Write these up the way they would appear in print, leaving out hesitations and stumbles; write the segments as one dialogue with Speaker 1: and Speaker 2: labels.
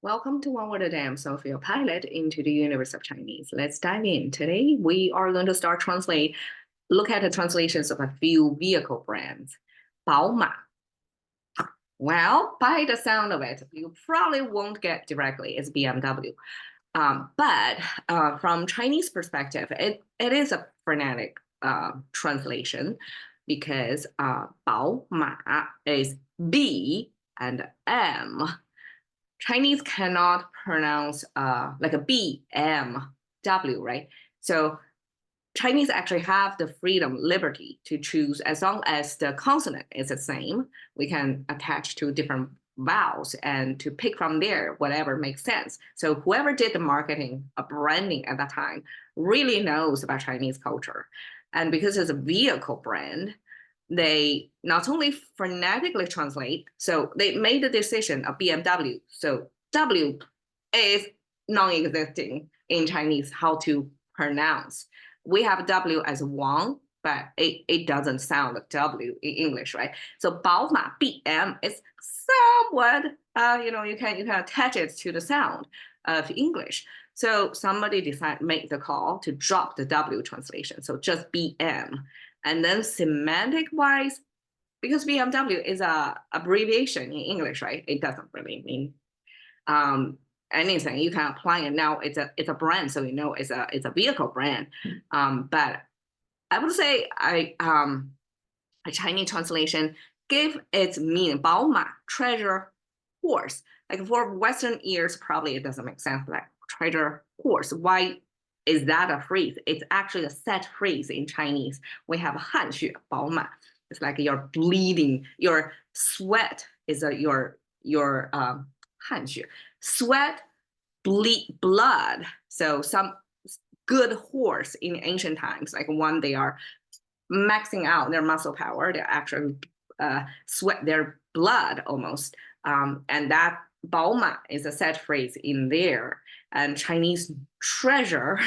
Speaker 1: Welcome to One Word a Day. I'm Sophie, your pilot into the universe of Chinese. Let's dive in. Today, we are going to look at the translations of a few vehicle brands. 宝马. Well, by the sound of it, you probably won't get directly it's BMW. But from Chinese perspective, it is a phonetic translation because 宝马 is B and M. Chinese cannot pronounce like a B, M, W, right? So Chinese actually have the freedom, liberty to choose as long as the consonant is the same. We can attach to different vowels and to pick from there whatever makes sense. So whoever did the marketing, branding at that time really knows about Chinese culture. And because it's a vehicle brand, they not only phonetically translate, so they made the decision of BMW. So W is non-existing in Chinese, how to pronounce. We have W as Wang, but it doesn't sound like W in English, right? So 宝马 BM is somewhat, you can attach it to the sound of English. So somebody make the call to drop the W translation, so just BM. And then semantic wise, because BMW is a abbreviation in English, right? It doesn't really mean anything. You can apply it now. It's a brand, so it's a vehicle brand. But I would say a Chinese translation give its meaning. 宝马 treasure horse. Like for Western ears, probably it doesn't make sense. Like treasure horse. Why is that a phrase? It's actually a set phrase in Chinese. We have 汗血宝马. It's like you're bleeding. Your sweat is your 汗血. Sweat, bleed, blood. So some good horse in ancient times, like when they are maxing out their muscle power, they actually sweat their blood almost. And that 宝马 is a set phrase in there. And Chinese treasure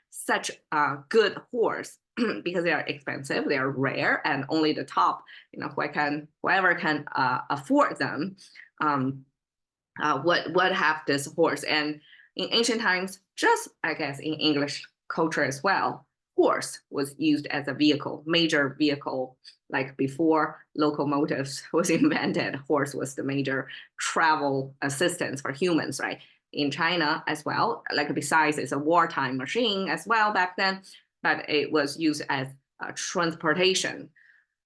Speaker 1: such a good horse because they are expensive, they are rare, and only the top, whoever can afford them, would have this horse. And in ancient times, just I guess in English culture as well, horse was used as a vehicle, major vehicle. Like before locomotives was invented, horse was the major travel assistance for humans, right? In China as well, like besides it's a wartime machine as well back then, but it was used as a transportation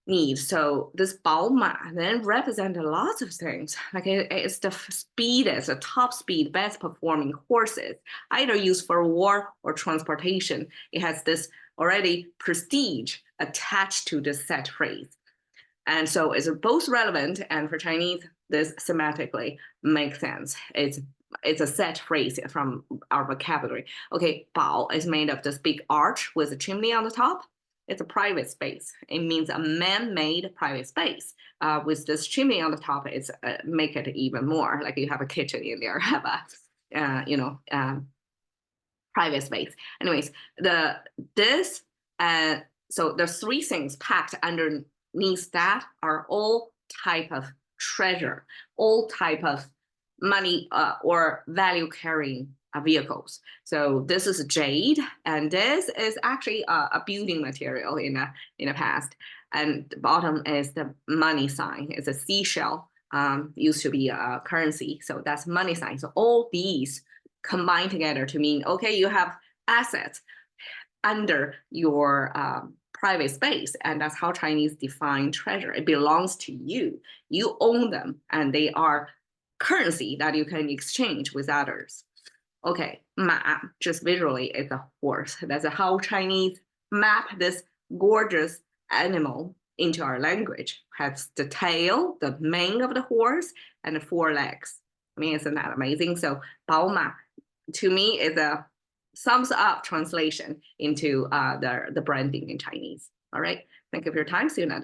Speaker 1: need. So this 宝马 then represented lots of things. Like it's the speedest, the top speed, best performing horses, either used for war or transportation. It has this already prestige attached to this set phrase. And so it's both relevant and for Chinese, this semantically makes sense. It's a set phrase from our vocabulary. Okay, 宝 is made of this big arch with a chimney on the top. It's a private space. It means a man-made private space. With this chimney on the top, it's make it even more like you have a kitchen in there, have a private space. Anyways, so there's three things packed underneath that are all type of treasure, all type of money or value carrying vehicles. So this is jade, and this is actually a building material in the past. And the bottom is the money sign. It's a seashell, used to be a currency. So that's money sign. So all these combine together to mean, okay, you have assets under your private space. And that's how Chinese define treasure. It belongs to you. You own them, and they are currency that you can exchange with others. Okay, 马 just visually is a horse. That's how Chinese map this gorgeous animal into our language. Has the tail, the mane of the horse, and the four legs. I mean, isn't that amazing? So 宝马to me is a sums up translation into the branding in Chinese. All right, thank you for your time. See you next.